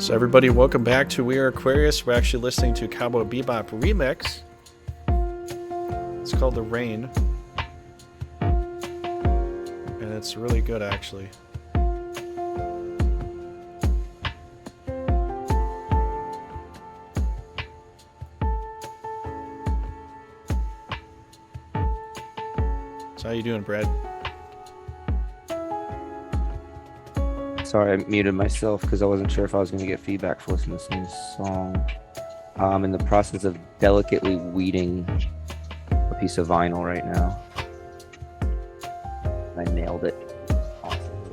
So everybody, welcome back to We Are Aquarius. We're actually listening to Cowboy Bebop remix. It's called The Rain. And it's really good, actually. So how you doing, Brad? Sorry, I muted myself because I wasn't sure if I was going to get feedback for listening to this song. I'm in the process of delicately weeding a piece of vinyl right now. I nailed it. Awesome.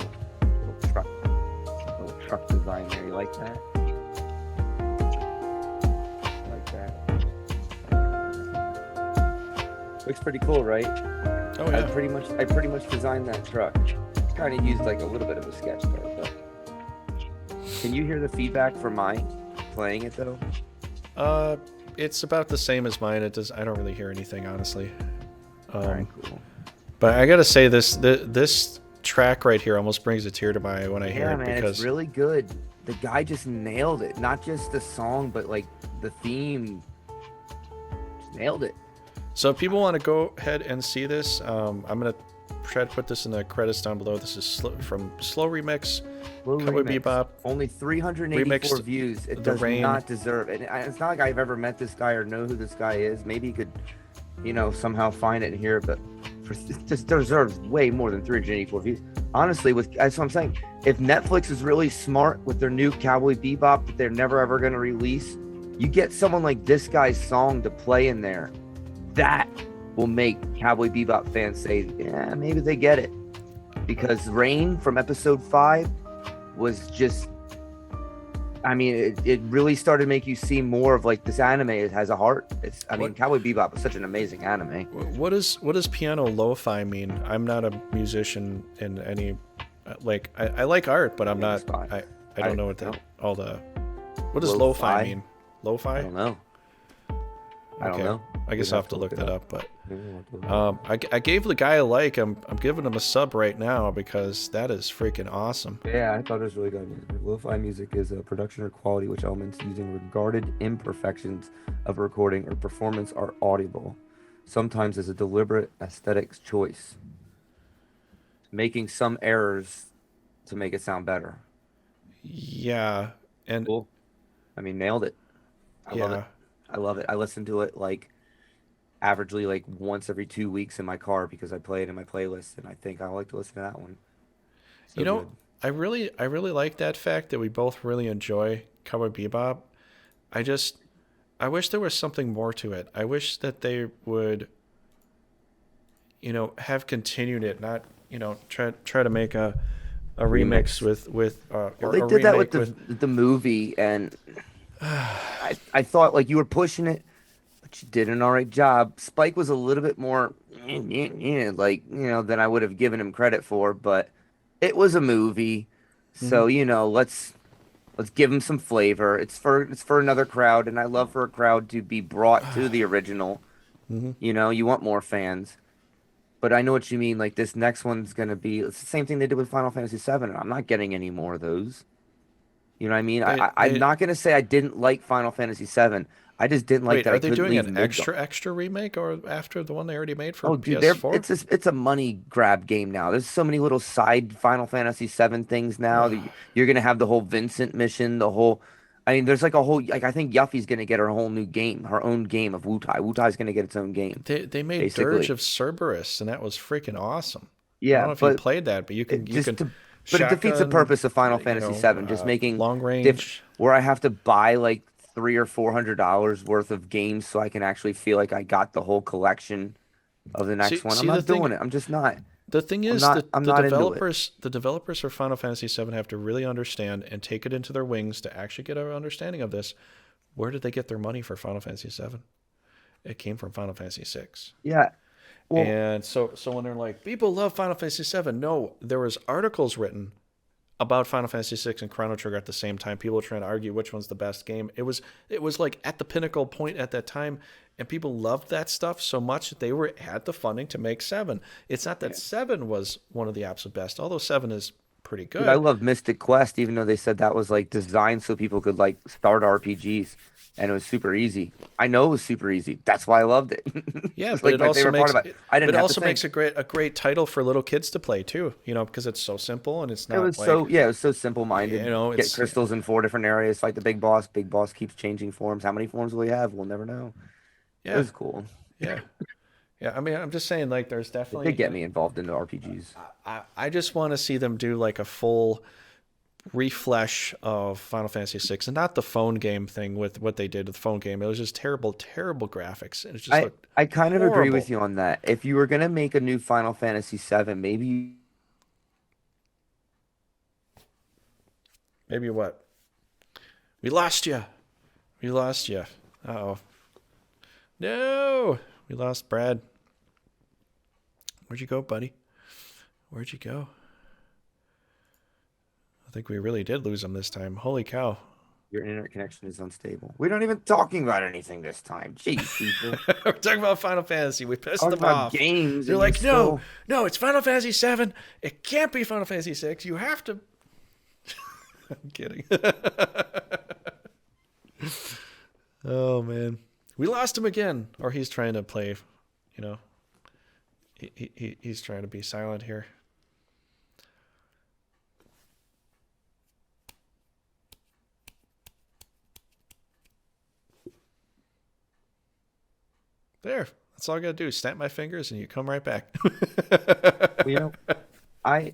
Little truck design there. You like that? Looks pretty cool, right? Oh yeah. I pretty much designed that truck. Kind of used like a little bit of a sketch though. But can you hear the feedback from mine playing it though? It's about the same as mine. I don't really hear anything, honestly. Alright, cool. But I gotta say, this track right here almost brings a tear to my eye when I hear it, Man, because it's really good. The guy just nailed it. Not just the song, but like the theme. Just nailed it. So if people want to go ahead and see this, I'm gonna try to put this in the credits down below. This is from Slow Remix, Cowboy Bebop. Only 384 views. It does not deserve it. It's not like I've ever met this guy or know who this guy is. Maybe you could, somehow find it and hear it, but it just deserves way more than 384 views. Honestly, that's what I'm saying. If Netflix is really smart with their new Cowboy Bebop that they're never ever going to release, you get someone like this guy's song to play in there. That will make Cowboy Bebop fans say, yeah, maybe they get it. Because Rain from episode 5 was just, it really started to make you see more of like this anime. It has a heart. Cowboy Bebop is such an amazing anime. What does piano lo-fi mean? I'm not a musician in any, I like art, but I'm not, I don't know what what does lo-fi mean? Lo-fi? I don't know. I don't know. I guess I'll have to look that up, but I gave the guy a like. I'm giving him a sub right now because that is freaking awesome. Yeah, I thought it was really good. Lo-fi music is a production or quality which elements using regarded imperfections of a recording or performance are audible, sometimes as a deliberate aesthetics choice, making some errors to make it sound better. Yeah, and cool. Nailed it. I love it. I listen to it averagely once every 2 weeks in my car because I play it in my playlist, and I think I like to listen to that one. So good. I really like that fact that we both really enjoy Cowboy Bebop. I wish there was something more to it. I wish that they would, have continued it, not, try to make a remix with they did that with the movie, and I thought you were pushing it, but you did an all right job. Spike was a little bit more than I would have given him credit for, but it was a movie, so let's give him some flavor. It's for another crowd, and I love for a crowd to be brought to the original. You want more fans, but I know what you mean. This next one's gonna be it's the same thing they did with Final Fantasy VII, and I'm not getting any more of those. You know what I mean? I'm not going to say I didn't like Final Fantasy VII. I just didn't like that. Are they doing an extra remake or after the one they already made for PS4? It's a money grab game now. There's so many little side Final Fantasy VII things now. You're going to have the whole Vincent mission, there's a whole, I think Yuffie's going to get her whole new game, her own game of Wutai. Wutai's going to get its own game. They made basically. Dirge of Cerberus, and that was freaking awesome. Yeah, I don't know if you played that, but you can But it defeats the purpose of Final Fantasy VII, just making long range where I have to buy $300 or $400 worth of games so I can actually feel like I got the whole collection of the next one. I'm not doing it. I'm just not. The thing is, the developers for Final Fantasy VII have to really understand and take it into their wings to actually get an understanding of this. Where did they get their money for Final Fantasy VII? It came from Final Fantasy VI. Yeah. Well, and so when they're like, people love Final Fantasy VII, no, there was articles written about Final Fantasy VI and Chrono Trigger at the same time. People were trying to argue which one's the best game. It was at the pinnacle point at that time, and people loved that stuff so much that they had the funding to make 7. It's not that 7 was one of the absolute best, although 7 is pretty Dude, I good. love Mystic Quest, even though they said that was like designed so people could like start RPGs and it was super easy. I know it was super easy. That's why I loved it. Yeah, It's but like it my also favorite part makes about it. I but didn't it have to also think. makes a great title for little kids to play too. You know, because it's so simple and it's It not was like, so, yeah, it was so you simple-minded. know, Get it's crystals in 4 different areas, fight the big boss. Big boss keeps changing forms. How many forms will he have? We'll never know. It yeah, was cool. yeah, yeah. I mean, I'm just saying, like, there's It did definitely, get me involved into RPGs. I just want to see them do like a full refresh of Final Fantasy VI, and not the phone game thing with what they did with the phone game. It was just terrible, terrible graphics, and it just I looked I kind of agree with horrible. you on that. If you were gonna make a new Final Fantasy VII, Maybe what? We lost you. We lost you. Uh-oh. No, we lost Brad. Where'd you go, buddy? Where'd you go? I think we really did lose him this time. Holy cow. your internet connection is unstable. We're not even talking about anything this time. Jeez, people. We're talking about Final Fantasy. We pissed Talking them about off. games They're and you're like, no, still. no, it's Final Fantasy 7. It can't be Final Fantasy 6. You have to. I'm kidding. Oh, man. We lost him again. Or he's trying to play, you know, he's trying to be silent here. There. That's all I got to do. Snap my fingers and you come right back. Well, I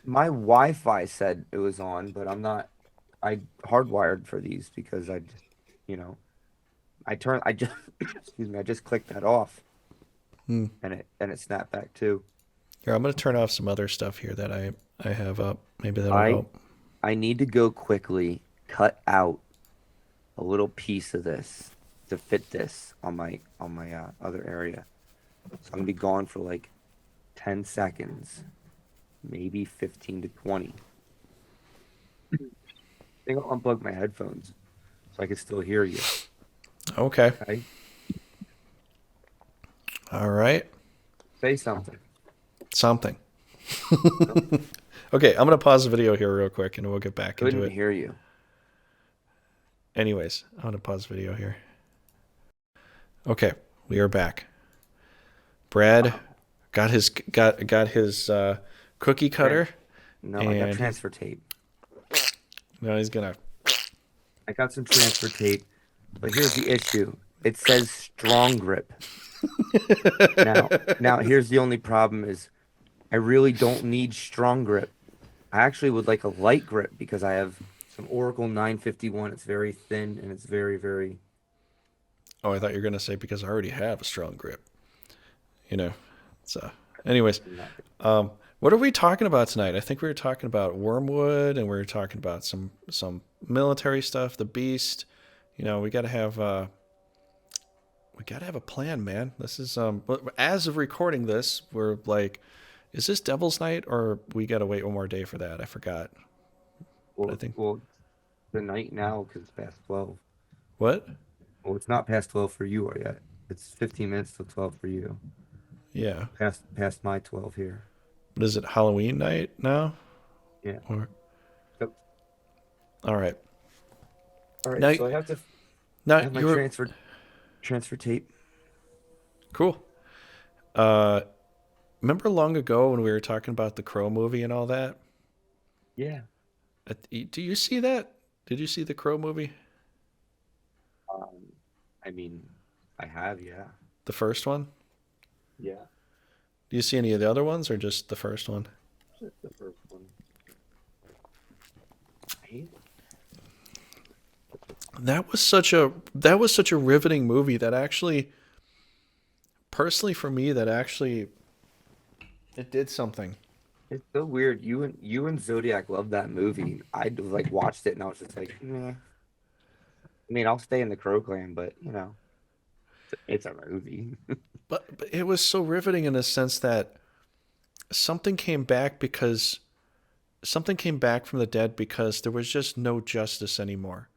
my Wi-Fi said it was on, but I'm not. I hardwired for these because I just, you know, I just excuse me, I just clicked that off Hmm. and it snapped back too. Here, I'm going to turn off some other stuff here that I have up. Maybe that'll I help. I need to go quickly cut out a little piece of this to fit this on my other area. So I'm gonna be gone for like 10 seconds, maybe 15 to 20. I think I'll unplug my headphones so I can still hear you. Okay. Okay? All right. Say something. Something. Okay, I'm going to pause the video here real quick and we'll get back into Couldn't it. hear you. Anyways, I'm going to pause the video here. Okay, we are back. Brad got his cookie cutter, No, I got and transfer tape. now he's gonna. I got some transfer tape, but here's the issue. It says strong grip. Now here's the only problem is I really don't need strong grip. I actually would like a light grip because I have some Oracle 951. It's very thin and it's very, very. Oh, I thought you were gonna say because I already have a strong grip. You know. So, anyways, what are we talking about tonight? I think we were talking about Wormwood, and we were talking about some military stuff. The Beast. You know, we gotta have a plan, man. This is as of recording this, we're like, is this Devil's Night or we gotta wait one more day for that? I forgot. But I think Well, the night now because it's past 12. what? Well, it's not past 12 for you yet. It's 15 minutes till 12 for you. Yeah. Past my 12 here. What is it? Halloween night now? Yeah. Or Yep. all right. All right. Now, So I have now my you're transfer tape. cool. Uh, remember long ago when we were talking about the Crow movie and all that? Yeah. Do you see that? Did you see the Crow movie? Um, I mean, I have, yeah. The first one? Yeah. Do you see any of the other ones or just the first one? Just the first one. Right? That was such a riveting movie that actually, personally for me, that actually it did something. It's so weird. You and Zodiac loved that movie. I like watched it and I was just like, meh. I mean, I'll stay in the Crow Clan, but it's a movie. But it was so riveting in a sense that something came back because something came back from the dead because there was just no justice anymore.